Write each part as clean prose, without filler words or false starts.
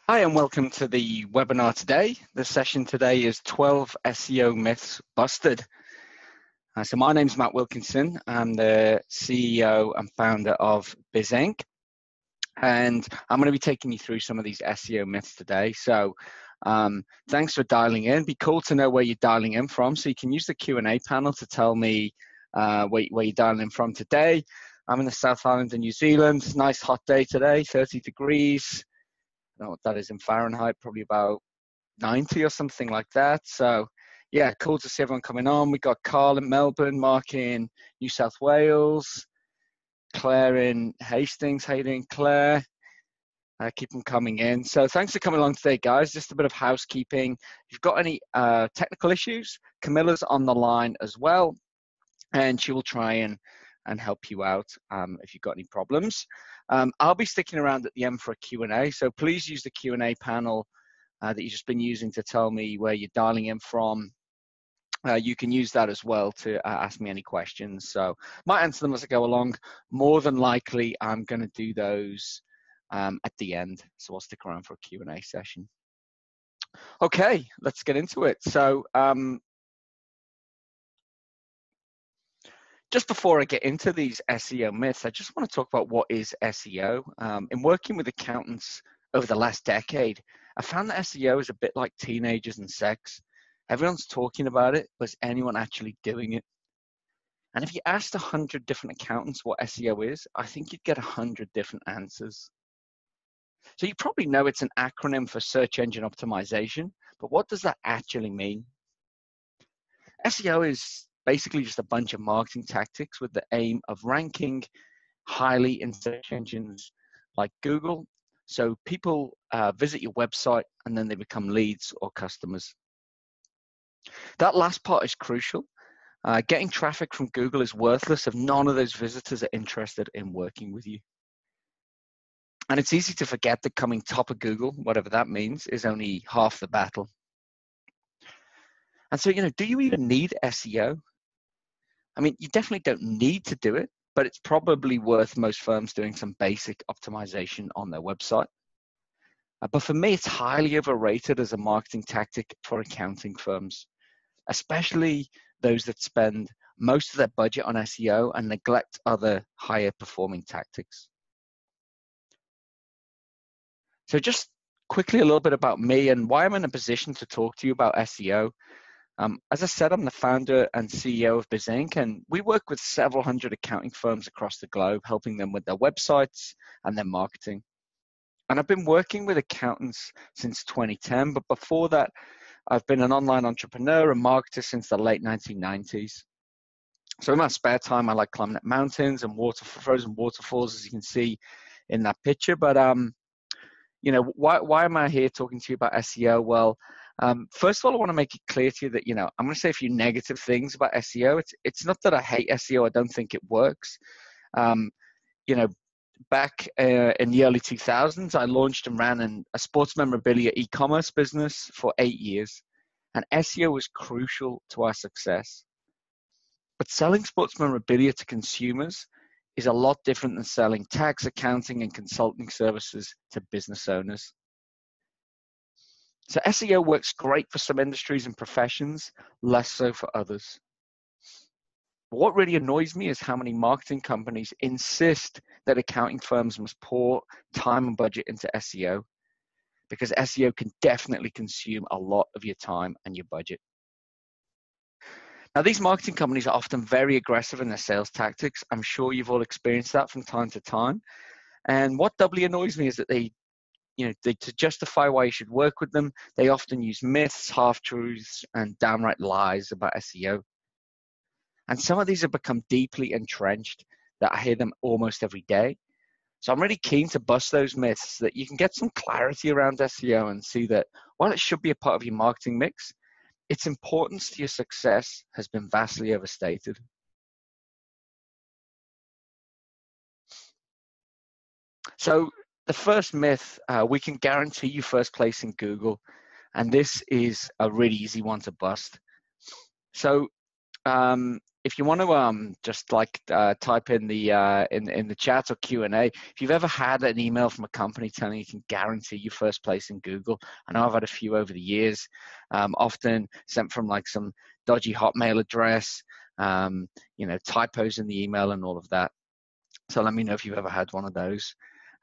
Hi, and welcome to the webinar today. The session today is 12 SEO Myths Busted. So my name's Matt Wilkinson. I'm the CEO and founder of Biz Inc. And I'm going to be taking you through some of these SEO myths today. So thanks for dialing in. Be cool to know where you're dialing in from. So you can use the Q&A panel to tell me where you're dialing in from today. I'm in the South Island of New Zealand. Nice hot day today, 30 degrees. I don't know what that is in Fahrenheit, probably about 90 or something like that. So yeah, cool to see everyone coming on. We got Carl in Melbourne, Mark in New South Wales, Claire in Hastings. How you doing, Claire? Keep them coming in. So thanks for coming along today, guys. Just a bit of housekeeping. If you've got any technical issues, Camilla's on the line as well, and she will try and help you out if you've got any problems. I'll be sticking around at the end for a Q&A, so please use the Q&A panel that you've just been using to tell me where you're dialing in from. You can use that as well to ask me any questions. So might answer them as I go along. More than likely, I'm going to do those at the end, so I'll stick around for a Q&A session. Okay, let's get into it. So just before I get into these SEO myths, I just want to talk about what is SEO. In working with accountants over the last decade, I found that SEO is a bit like teenagers and sex. Everyone's talking about it, but is anyone actually doing it? And if you asked 100 different accountants what SEO is, I think you'd get 100 different answers. So you probably know it's an acronym for search engine optimization, but what does that actually mean? SEO is basically just a bunch of marketing tactics with the aim of ranking highly in search engines like Google. So people visit your website and then they become leads or customers. That last part is crucial. Getting traffic from Google is worthless if none of those visitors are interested in working with you. And it's easy to forget that coming top of Google, whatever that means, is only half the battle. And so, do you even need SEO? I mean, you definitely don't need to do it, but it's probably worth most firms doing some basic optimization on their website. But for me, it's highly overrated as a marketing tactic for accounting firms, especially those that spend most of their budget on SEO and neglect other higher performing tactics. So just quickly a little bit about me and why I'm in a position to talk to you about SEO. As I said, I'm the founder and CEO of Biz Inc., and we work with several hundred accounting firms across the globe, helping them with their websites and their marketing. And I've been working with accountants since 2010, but before that, I've been an online entrepreneur and marketer since the late 1990s. So in my spare time, I like climbing up mountains and frozen waterfalls, as you can see in that picture. But why am I here talking to you about SEO? Well, first of all, I want to make it clear to you that, I'm going to say a few negative things about SEO. It's not that I hate SEO. I don't think it works. Back in the early 2000s, I launched and ran a sports memorabilia e-commerce business for 8 years. And SEO was crucial to our success. But selling sports memorabilia to consumers is a lot different than selling tax, accounting, and consulting services to business owners. So SEO works great for some industries and professions, less so for others. What really annoys me is how many marketing companies insist that accounting firms must pour time and budget into SEO, because SEO can definitely consume a lot of your time and your budget. Now, these marketing companies are often very aggressive in their sales tactics. I'm sure you've all experienced that from time to time. And what doubly annoys me is that to justify why you should work with them, they often use myths, half-truths, and downright lies about SEO. And some of these have become deeply entrenched that I hear them almost every day. So I'm really keen to bust those myths so that you can get some clarity around SEO and see that while it should be a part of your marketing mix, its importance to your success has been vastly overstated. So the first myth, we can guarantee you first place in Google. And this is a really easy one to bust. So if you want to just like type in the chat or Q&A, if you've ever had an email from a company telling you can guarantee you first place in Google. I know I've had a few over the years, often sent from like some dodgy Hotmail address, typos in the email and all of that. So let me know if you've ever had one of those.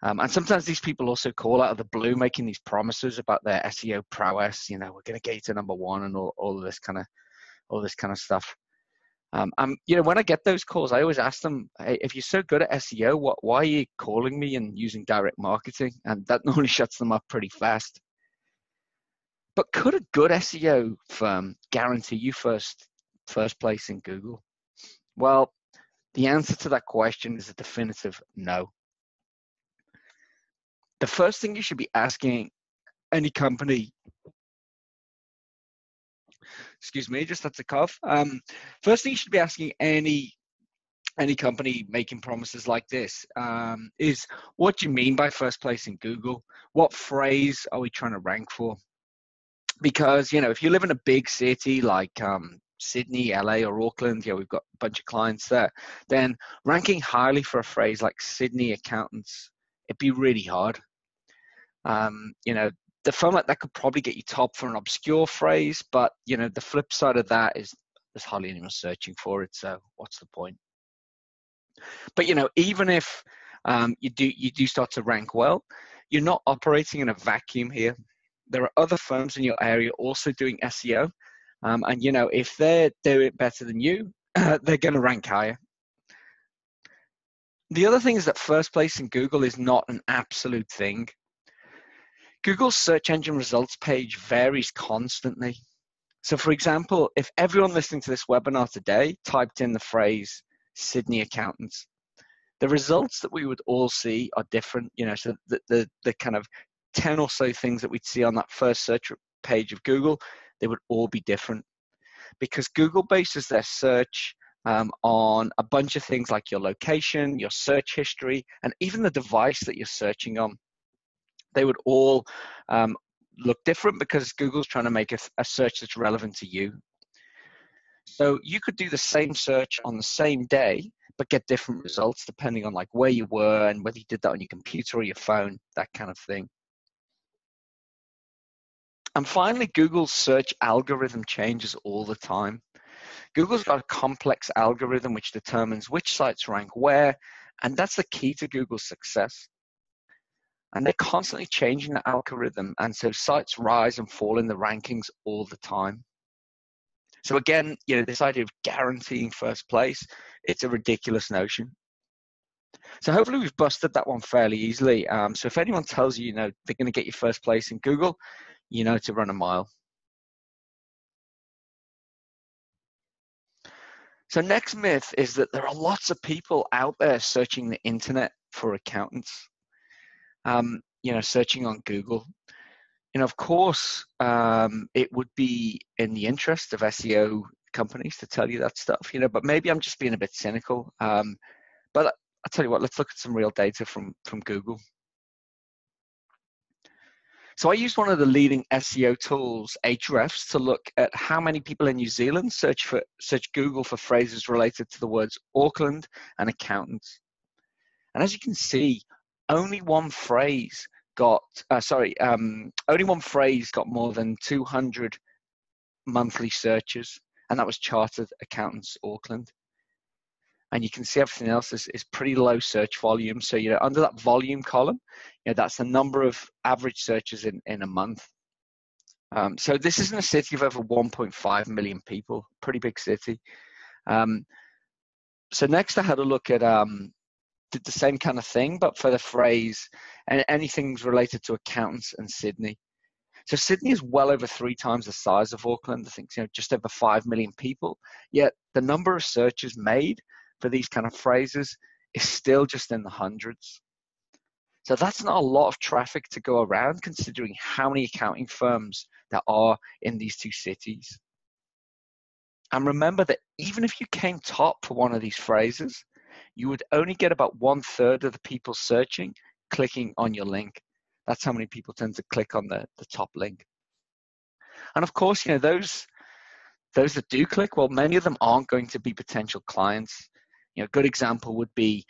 And sometimes these people also call out of the blue, making these promises about their SEO prowess. We're going to get to #1 and all of this kind of stuff. When I get those calls, I always ask them, hey, if you're so good at SEO, why are you calling me and using direct marketing? And that normally shuts them up pretty fast. But could a good SEO firm guarantee you first place in Google? Well, the answer to that question is a definitive no. The first thing you should be asking any company, excuse me, just had to cough. First thing you should be asking any company making promises like this is, what do you mean by first place in Google? What phrase are we trying to rank for? Because, if you live in a big city like Sydney, LA, or Auckland, we've got a bunch of clients there, then ranking highly for a phrase like Sydney accountants, it'd be really hard. The firm like that could probably get you top for an obscure phrase, but the flip side of that is there's hardly anyone searching for it, so what's the point? But even if you do start to rank well, you're not operating in a vacuum here. There are other firms in your area also doing SEO, and if they're doing it better than you, they're going to rank higher. The other thing is that first place in Google is not an absolute thing. Google's search engine results page varies constantly. So for example, if everyone listening to this webinar today typed in the phrase Sydney accountants, the results that we would all see are different. So the kind of 10 or so things that we'd see on that first search page of Google, they would all be different, because Google bases their search on a bunch of things like your location, your search history, and even the device that you're searching on. They would all look different because Google's trying to make a search that's relevant to you. So you could do the same search on the same day, but get different results depending on like where you were and whether you did that on your computer or your phone, that kind of thing. And finally, Google's search algorithm changes all the time. Google's got a complex algorithm which determines which sites rank where, and that's the key to Google's success. And they're constantly changing the algorithm, and so sites rise and fall in the rankings all the time. So again, this idea of guaranteeing first place, it's a ridiculous notion. So hopefully we've busted that one fairly easily. So if anyone tells you, they're going to get you first place in Google, to run a mile. So next myth is that there are lots of people out there searching the internet for accountants, searching on Google. Of course, it would be in the interest of SEO companies to tell you that stuff, but maybe I'm just being a bit cynical. But I'll tell you what, let's look at some real data from Google. So I used one of the leading SEO tools, Ahrefs, to look at how many people in New Zealand search Google for phrases related to the words Auckland and accountants. And as you can see, only one phrase got more than 200 monthly searches, and that was chartered accountants Auckland. And you can see everything else is pretty low search volume. So, under that volume column, that's the number of average searches in a month. So this is in a city of over 1.5 million people, pretty big city. So next I had a look at, did the same kind of thing, but for the phrase, and anything related to accountants in Sydney. So Sydney is well over 3 times the size of Auckland. I think just over 5 million people. Yet the number of searches made for these kind of phrases is still just in the hundreds. So that's not a lot of traffic to go around, considering how many accounting firms there are in these two cities. And remember that even if you came top for one of these phrases, you would only get about 1/3 of the people searching clicking on your link. That's how many people tend to click on the top link. And of course, those Those that do click, well, many of them aren't going to be potential clients. A good example would be,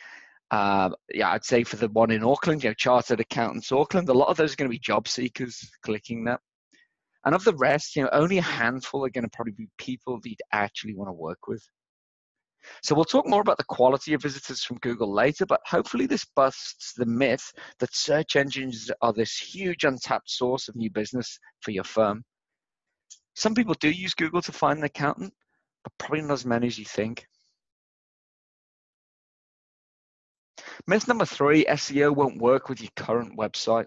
I'd say for the one in Auckland, Chartered Accountants Auckland, a lot of those are going to be job seekers clicking that. And of the rest, only a handful are going to probably be people that you'd actually want to work with. So we'll talk more about the quality of visitors from Google later, but hopefully this busts the myth that search engines are this huge untapped source of new business for your firm. Some people do use Google to find an accountant, but probably not as many as you think. Myth number 3, SEO won't work with your current website.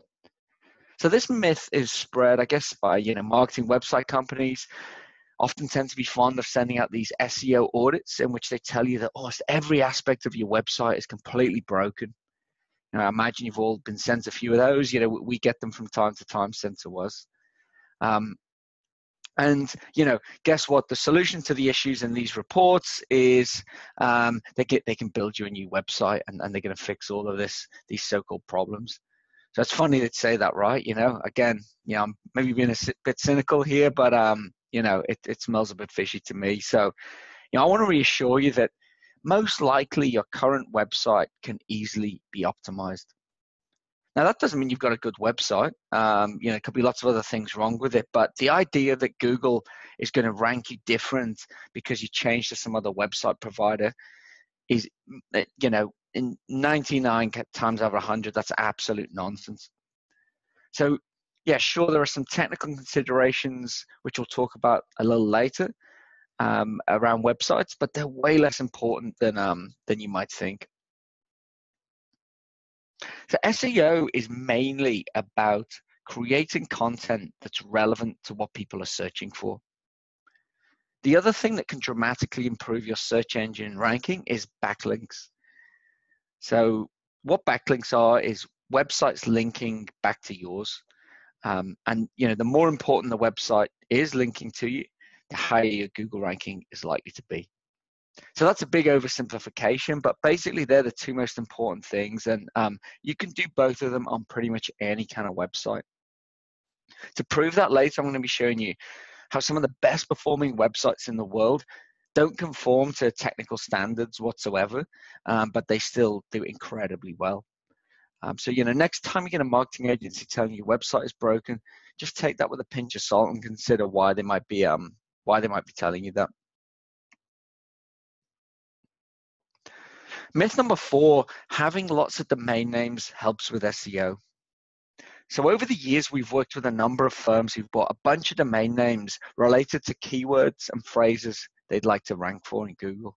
So this myth is spread, I guess, by marketing website companies. Often tend to be fond of sending out these SEO audits in which they tell you that every aspect of your website is completely broken. I imagine you've all been sent a few of those. We get them from time to time sent to us. And guess what? The solution to the issues in these reports is they can build you a new website, and they're going to fix all of these so-called problems. So it's funny to say that, right? Again, I'm maybe being a bit cynical here, but it smells a bit fishy to me. So, I want to reassure you that most likely your current website can easily be optimized. Now, that doesn't mean you've got a good website. It could be lots of other things wrong with it. But the idea that Google is going to rank you different because you changed to some other website provider is, in 99 times out of 100, that's absolute nonsense. So, yeah, sure, there are some technical considerations which we'll talk about a little later around websites, but they're way less important than you might think. So SEO is mainly about creating content that's relevant to what people are searching for. The other thing that can dramatically improve your search engine ranking is backlinks. So what backlinks are is websites linking back to yours. And the more important the website is linking to you, the higher your Google ranking is likely to be. So that's a big oversimplification, but basically they're the two most important things, and you can do both of them on pretty much any kind of website. To prove that later, I'm going to be showing you how some of the best performing websites in the world don't conform to technical standards whatsoever, but they still do incredibly well. So next time you get a marketing agency telling you your website is broken, just take that with a pinch of salt and consider why they might be telling you that. Myth number 4, having lots of domain names helps with SEO. So over the years, we've worked with a number of firms who've bought a bunch of domain names related to keywords and phrases they'd like to rank for in Google.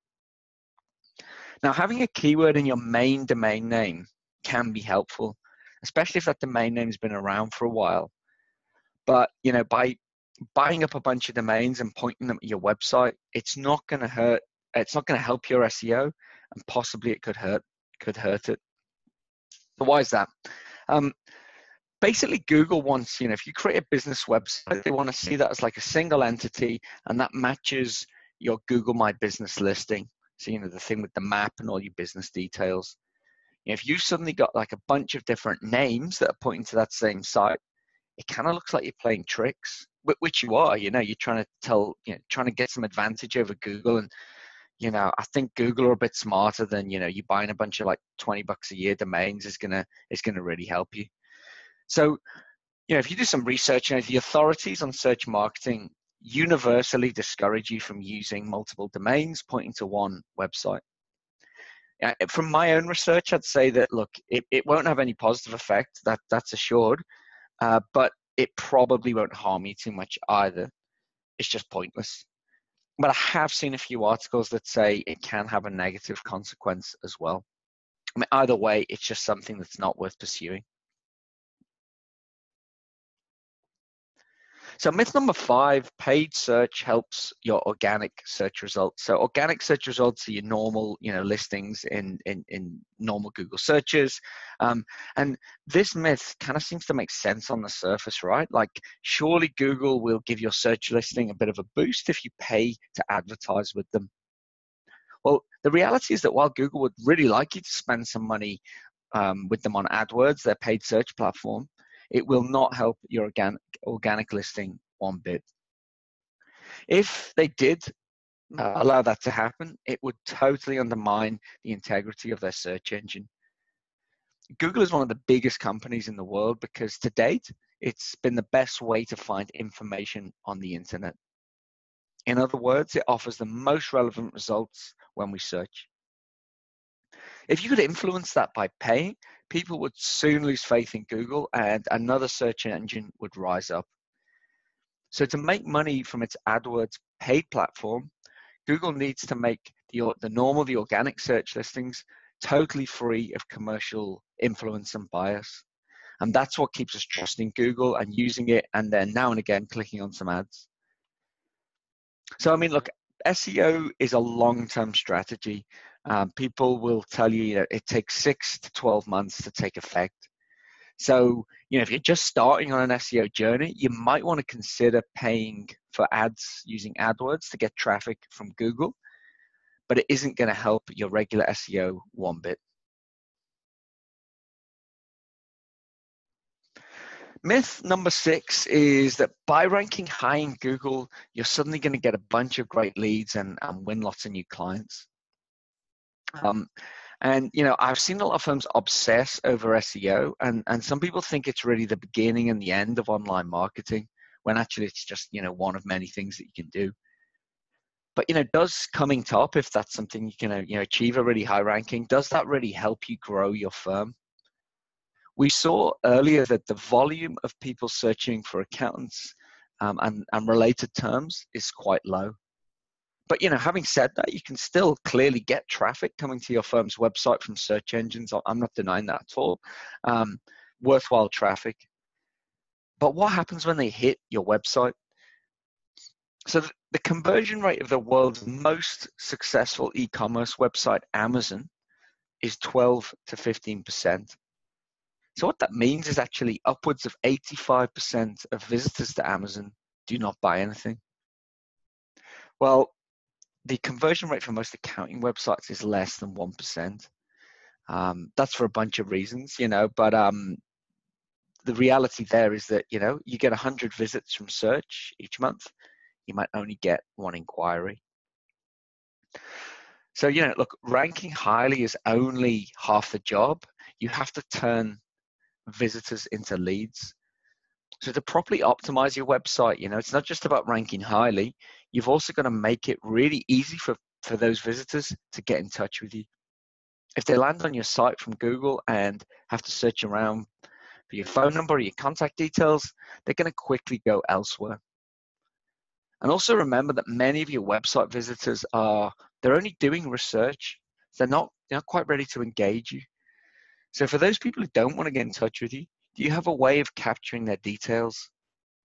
Now, having a keyword in your main domain name can be helpful, especially if that domain name's been around for a while. But, by buying up a bunch of domains and pointing them at your website, it's not going to hurt. It's not going to help your SEO, and possibly it could hurt it. So why is that? Basically, Google wants, if you create a business website, they want to see that as like a single entity, and that matches your Google My Business listing. So, the thing with the map and all your business details. If you've suddenly got like a bunch of different names that are pointing to that same site, it kind of looks like you're playing tricks, which you are. You're trying to get some advantage over Google. And, I think Google are a bit smarter than, you buying a bunch of like $20 a year domains is gonna really help you. So, if you do some research, the authorities on search marketing universally discourage you from using multiple domains pointing to one website. From my own research, I'd say that, look, it won't have any positive effect, that's assured, but it probably won't harm you too much either. It's just pointless. But I have seen a few articles that say it can have a negative consequence as well. Either way, it's just something that's not worth pursuing. So myth number 5, paid search helps your organic search results. So organic search results are your normal, listings in normal Google searches. And this myth kind of seems to make sense on the surface, right? Like, surely Google will give your search listing a bit of a boost if you pay to advertise with them. Well, the reality is that while Google would really like you to spend some money with them on AdWords, their paid search platform, it will not help your organic listing one bit. If they did allow that to happen, it would totally undermine the integrity of their search engine. Google is one of the biggest companies in the world because to date, it's been the best way to find information on the internet. In other words, it offers the most relevant results when we search. If you could influence that by paying, people would soon lose faith in Google and another search engine would rise up. So to make money from its AdWords paid platform, Google needs to make the organic search listings totally free of commercial influence and bias. And that's what keeps us trusting Google and using it, and then now and again clicking on some ads. So, I mean, look, SEO is a long-term strategy. People will tell you that it takes 6 to 12 months to take effect. So, if you're just starting on an SEO journey, you might want to consider paying for ads using AdWords to get traffic from Google, but it isn't going to help your regular SEO one bit. Myth number 6 is that by ranking high in Google, you're suddenly going to get a bunch of great leads and win lots of new clients. And I've seen a lot of firms obsess over SEO, and some people think it's really the beginning and the end of online marketing, when actually it's just one of many things that you can do. But does coming top, if that's something you can achieve a really high ranking, does that really help you grow your firm? We saw earlier that the volume of people searching for accountants and related terms is quite low. But having said that, you can still clearly get traffic coming to your firm's website from search engines. I'm not denying that at all. Worthwhile traffic. But what happens when they hit your website? So the conversion rate of the world's most successful e-commerce website, Amazon, is 12 to 15%. So what that means is actually upwards of 85% of visitors to Amazon do not buy anything. Well, the conversion rate for most accounting websites is less than 1%. That's for a bunch of reasons, but the reality there is that, you get 100 visits from search each month, you might only get one inquiry. So, look, ranking highly is only half the job. You have to turn visitors into leads. So to properly optimize your website, it's not just about ranking highly. You've also got to make it really easy for those visitors to get in touch with you. If they land on your site from Google and have to search around for your phone number or your contact details, they're going to quickly go elsewhere. And also remember that many of your website visitors they're only doing research. They're not quite ready to engage you. So for those people who don't want to get in touch with you, do you have a way of capturing their details?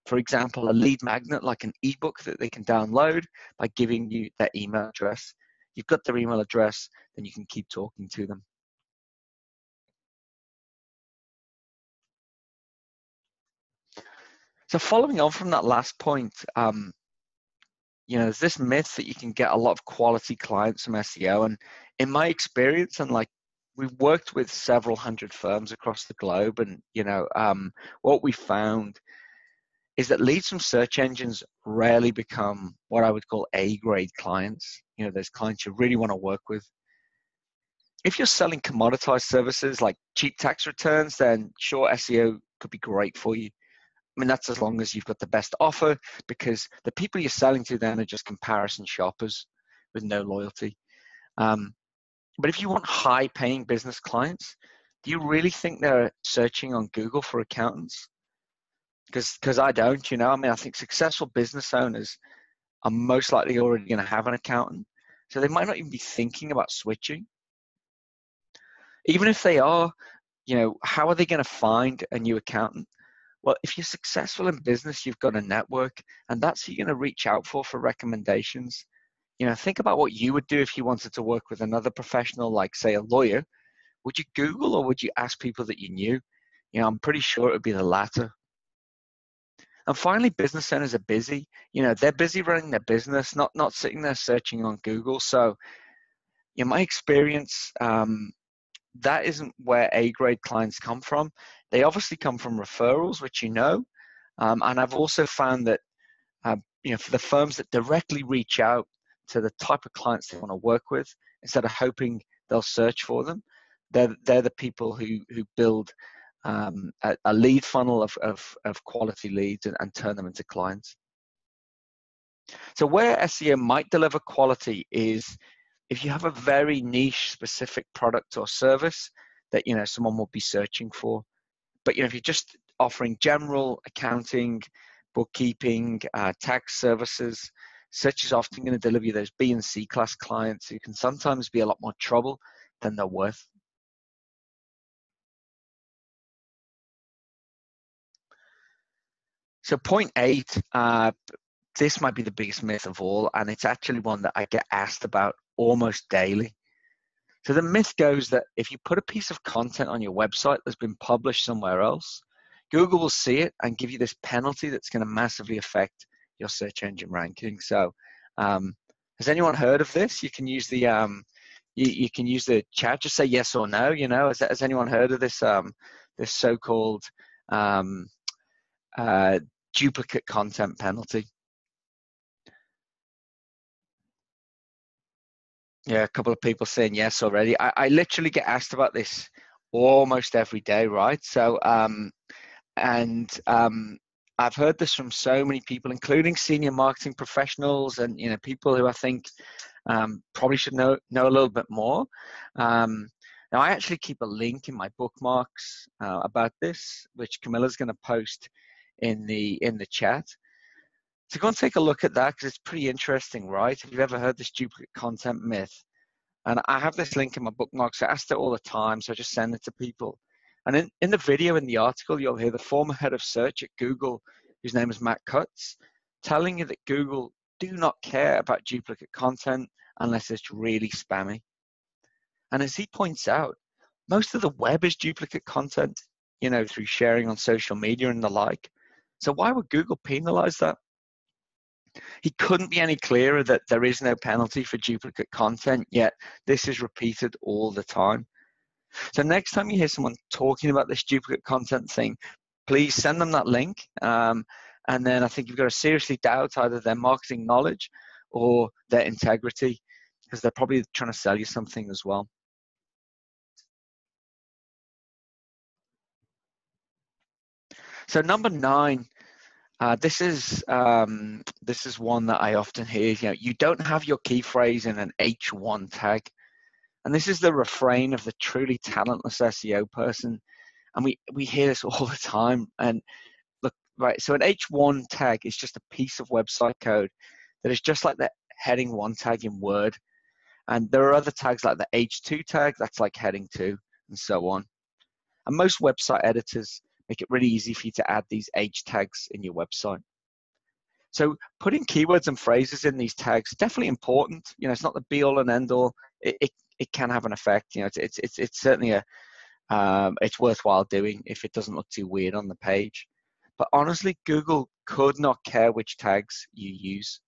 For example, a lead magnet like an ebook that they can download by giving you their email address. You've got their email address, then you can keep talking to them. So following on from that last point, there's this myth that you can get a lot of quality clients from SEO. And in my experience, and we've worked with several hundred firms across the globe, and what we found is that leads from search engines rarely become what I would call A-grade clients. Those clients you really want to work with. If you're selling commoditized services like cheap tax returns, then sure, SEO could be great for you. I mean, that's as long as you've got the best offer, because the people you're selling to then are just comparison shoppers with no loyalty. But if you want high-paying business clients, do you really think they're searching on Google for accountants? Because I don't, I think successful business owners are most likely already going to have an accountant. So they might not even be thinking about switching. Even if they are, how are they going to find a new accountant? Well, if you're successful in business, you've got a network, and that's who you're going to reach out for recommendations. Think about what you would do if you wanted to work with another professional, like, say, a lawyer. Would you Google or would you ask people that you knew? I'm pretty sure it would be the latter. And finally, business owners are busy. They're busy running their business, not sitting there searching on Google. So, in my experience, that isn't where A-grade clients come from. They obviously come from referrals, which and I've also found that for the firms that directly reach out to the type of clients they want to work with, instead of hoping they'll search for them, they're the people who build a lead funnel of quality leads and turn them into clients. So where SEO might deliver quality is if you have a very niche specific product or service that someone will be searching for. But if you're just offering general accounting, bookkeeping, tax services, search is often going to deliver you those B and C class clients who can sometimes be a lot more trouble than they're worth. So point 8, this might be the biggest myth of all, and it's actually one that I get asked about almost daily. So the myth goes that if you put a piece of content on your website that's been published somewhere else, Google will see it and give you this penalty that's going to massively affect your search engine ranking. So has anyone heard of this? You can use the you can use the chat, just say yes or no. Has anyone heard of this this so-called duplicate content penalty? Yeah, a couple of people saying yes already. I literally get asked about this almost every day, right? So I've heard this from so many people, including senior marketing professionals and people who I think probably should know a little bit more. Now I actually keep a link in my bookmarks about this, which Camilla's going to post in the chat. So go and take a look at that because it's pretty interesting, right? Have you ever heard this duplicate content myth? And I have this link in my bookmarks. I ask it all the time, so I just send it to people. And in the video, in the article, you'll hear the former head of search at Google, whose name is Matt Cutts, telling you that Google do not care about duplicate content unless it's really spammy. And as he points out, most of the web is duplicate content, through sharing on social media and the like. So why would Google penalize that? He couldn't be any clearer that there is no penalty for duplicate content, yet this is repeated all the time. So next time you hear someone talking about this duplicate content thing, please send them that link. And then I think you've got to seriously doubt either their marketing knowledge or their integrity, because they're probably trying to sell you something as well. So number 9, this is one that I often hear. You don't have your key phrase in an H1 tag, and this is the refrain of the truly talentless SEO person. And we hear this all the time. And look, right, so an H1 tag is just a piece of website code that is just like the heading 1 tag in Word. And there are other tags like the H2 tag, that's like heading 2, and so on. And most website editors make it really easy for you to add these H tags in your website. So putting keywords and phrases in these tags is definitely important. It's not the be all and end all. It can have an effect. It's certainly it's worthwhile doing if it doesn't look too weird on the page. But honestly, Google could not care which tags you use.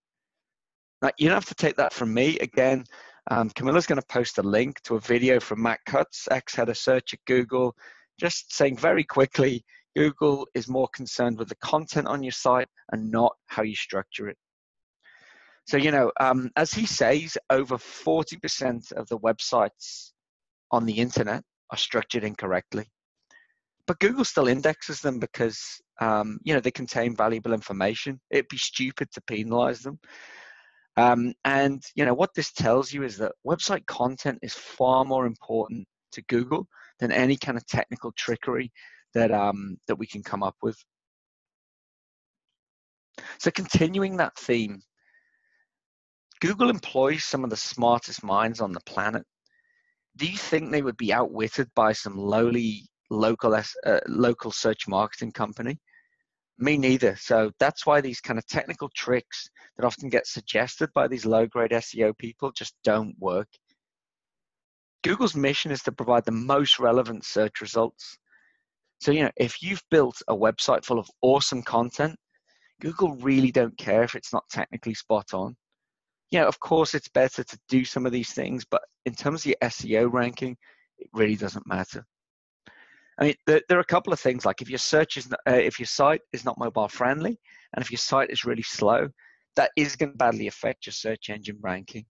Now, you don't have to take that from me. Again, Camilla's going to post a link to a video from Matt Cutts, ex-head of search at Google, just saying very quickly, Google is more concerned with the content on your site and not how you structure it. So, as he says, over 40% of the websites on the internet are structured incorrectly. But Google still indexes them because, they contain valuable information. It'd be stupid to penalize them. And what this tells you is that website content is far more important to Google than any kind of technical trickery that we can come up with. So continuing that theme, Google employs some of the smartest minds on the planet. Do you think they would be outwitted by some lowly local search marketing company? Me neither. So that's why these kind of technical tricks that often get suggested by these low-grade SEO people just don't work. Google's mission is to provide the most relevant search results. So, if you've built a website full of awesome content, Google really don't care if it's not technically spot on. Of course, it's better to do some of these things, but in terms of your SEO ranking, it really doesn't matter. I mean, there are a couple of things, like if your site is not mobile friendly, and if your site is really slow, that is going to badly affect your search engine ranking.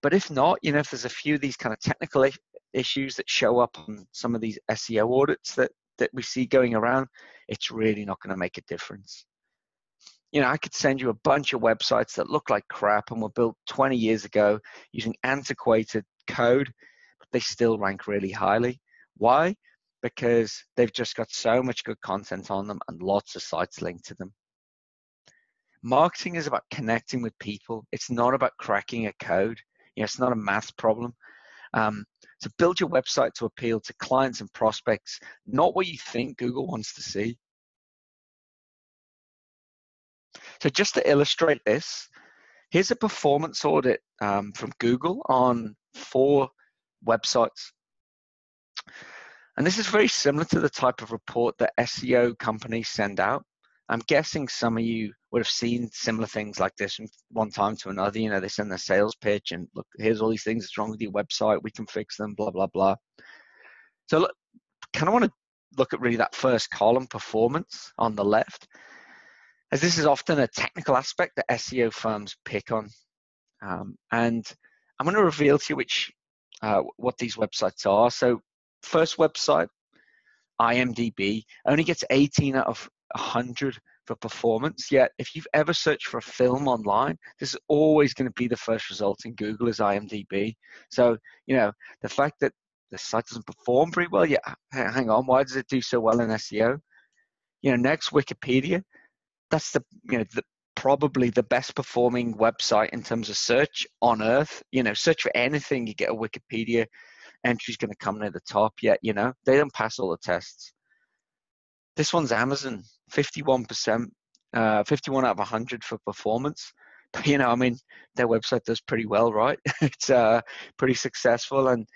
But if not, if there's a few of these kind of technical issues that show up on some of these SEO audits that we see going around, it's really not going to make a difference. I could send you a bunch of websites that look like crap and were built 20 years ago using antiquated code, but they still rank really highly. Why? Because they've just got so much good content on them and lots of sites linked to them. Marketing is about connecting with people. It's not about cracking a code. It's not a math problem. So build your website to appeal to clients and prospects, not what you think Google wants to see. So just to illustrate this, here's a performance audit from Google on 4 websites. And this is very similar to the type of report that SEO companies send out. I'm guessing some of you would have seen similar things like this from one time to another. They send their sales pitch and look, here's all these things that's wrong with your website. We can fix them, blah, blah, blah. So look, kind of want to look at really that first column, performance on the left, as this is often a technical aspect that SEO firms pick on. And I'm going to reveal to you what these websites are. So first website, IMDb, only gets 18 out of 100 for performance. Yet if you've ever searched for a film online, this is always going to be the first result in Google is IMDb. So the fact that the site doesn't perform very well, hang on, why does it do so well in SEO? Next, Wikipedia. That's probably the best performing website in terms of search on earth. Search for anything, you get a Wikipedia entry's going to come near the top. Yet they don't pass all the tests. This one's Amazon, 51%, 51 out of 100 for performance. But, their website does pretty well, right? It's pretty successful. And,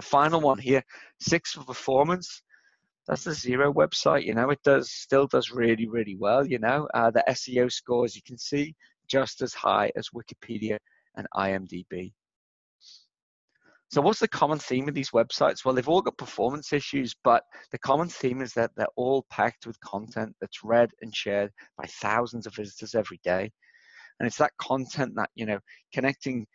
final one here, 6 for performance. That's the Zero website. It still does really, really well. The SEO score, as you can see, just as high as Wikipedia and IMDb. So what's the common theme of these websites? Well, they've all got performance issues, but the common theme is that they're all packed with content that's read and shared by thousands of visitors every day. And it's that content that, connecting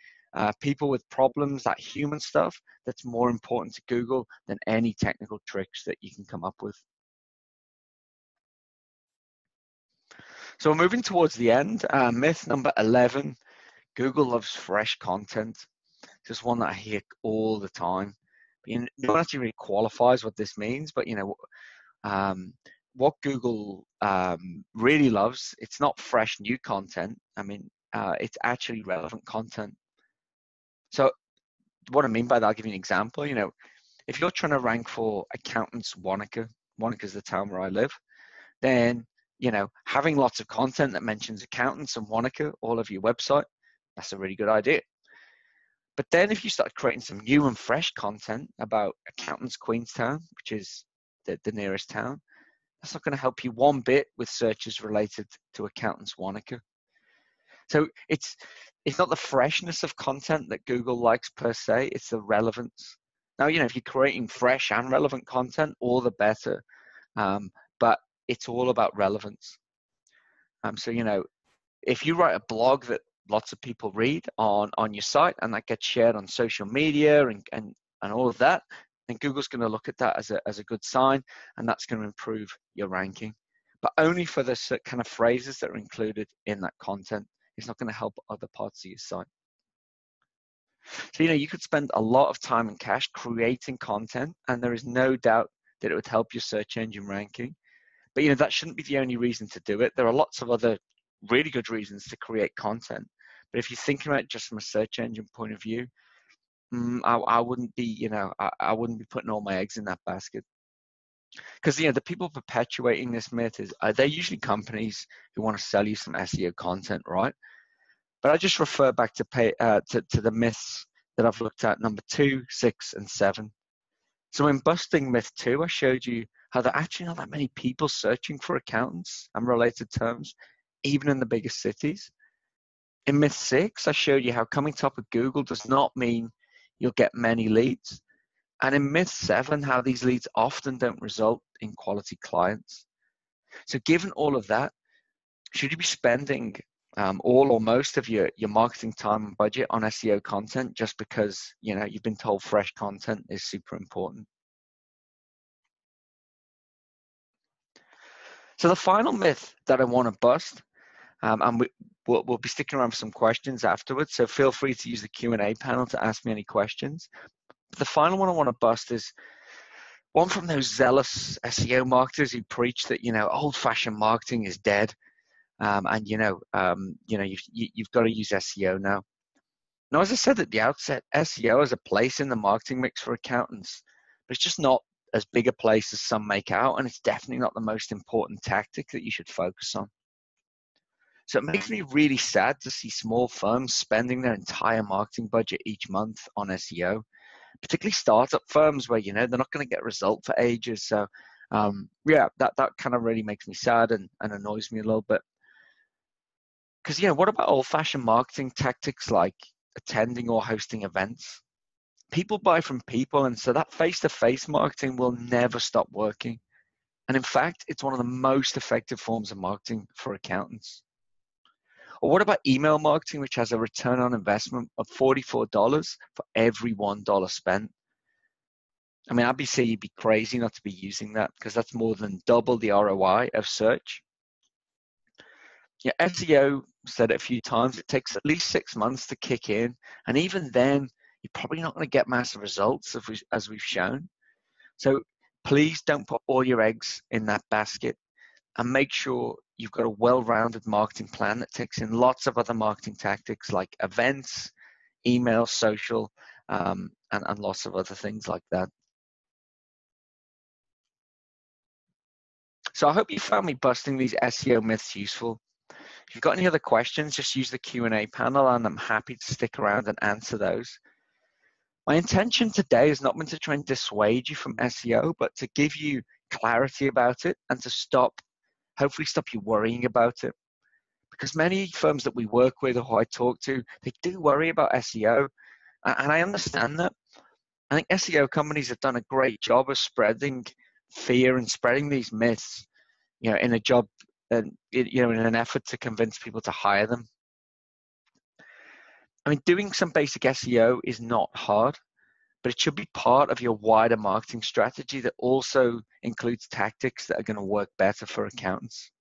people with problems, that human stuff, that's more important to Google than any technical tricks that you can come up with. So we're moving towards the end. Myth number 11, Google loves fresh content. Just one that I hear all the time. No one actually really qualifies what this means, but what Google really loves, it's not fresh new content. It's actually relevant content. So what I mean by that, I'll give you an example. If you're trying to rank for accountants Wanaka is the town where I live, then having lots of content that mentions accountants and Wanaka all over your website, that's a really good idea. But then if you start creating some new and fresh content about accountants Queenstown, which is the nearest town, that's not going to help you one bit with searches related to accountants Wanaka. So it's not the freshness of content that Google likes per se, it's the relevance. Now, if you're creating fresh and relevant content, all the better. But it's all about relevance. So, if you write a blog that lots of people read on your site and that gets shared on social media and all of that, then Google's going to look at that as a good sign, and that's going to improve your ranking. But only for the kind of phrases that are included in that content. It's not going to help other parts of your site. So, you could spend a lot of time and cash creating content, and there is no doubt that it would help your search engine ranking. But, that shouldn't be the only reason to do it. There are lots of other really good reasons to create content. But if you're thinking about it just from a search engine point of view, I wouldn't be, I wouldn't be putting all my eggs in that basket. Because, the people perpetuating this myth they're usually companies who want to sell you some SEO content, right? But I just refer back to the myths that I've looked at, number 2, 6, and 7. So in busting myth 2, I showed you how there are actually not that many people searching for accountants and related terms, even in the biggest cities. In myth 6, I showed you how coming top of Google does not mean you'll get many leads. And in myth 7, how these leads often don't result in quality clients. So given all of that, should you be spending all or most of your marketing time and budget on SEO content just because you've been told fresh content is super important. So the final myth that I want to bust, and we'll be sticking around for some questions afterwards, so feel free to use the Q&A panel to ask me any questions. But the final one I want to bust is one from those zealous SEO marketers who preach that old-fashioned marketing is dead, and you've got to use SEO now. Now, as I said at the outset, SEO is a place in the marketing mix for accountants, but it's just not as big a place as some make out, and it's definitely not the most important tactic that you should focus on. So it makes me really sad to see small firms spending their entire marketing budget each month on SEO, particularly startup firms where they're not going to get a result for ages. So that kind of really makes me sad and annoys me a little bit. Because what about old-fashioned marketing tactics like attending or hosting events? People buy from people, and so that face-to-face marketing will never stop working. And in fact, it's one of the most effective forms of marketing for accountants. Or what about email marketing, which has a return on investment of $44 for every $1 spent? I mean, I'd say you'd be crazy not to be using that, because that's more than double the ROI of search. SEO, said it a few times, it takes at least 6 months to kick in, and even then, you're probably not going to get massive results as we've shown. So please don't put all your eggs in that basket, and make sure you've got a well-rounded marketing plan that takes in lots of other marketing tactics like events, email, social, and lots of other things like that. So I hope you found me busting these SEO myths useful. If you've got any other questions, just use the Q&A panel, and I'm happy to stick around and answer those. My intention today has not been to try and dissuade you from SEO, but to give you clarity about it and to hopefully stop you worrying about it. Because many firms that we work with or who I talk to, they do worry about SEO, and I understand that. I think SEO companies have done a great job of spreading fear and spreading these myths, in an effort to convince people to hire them. I mean, doing some basic SEO is not hard, but it should be part of your wider marketing strategy that also includes tactics that are going to work better for accountants.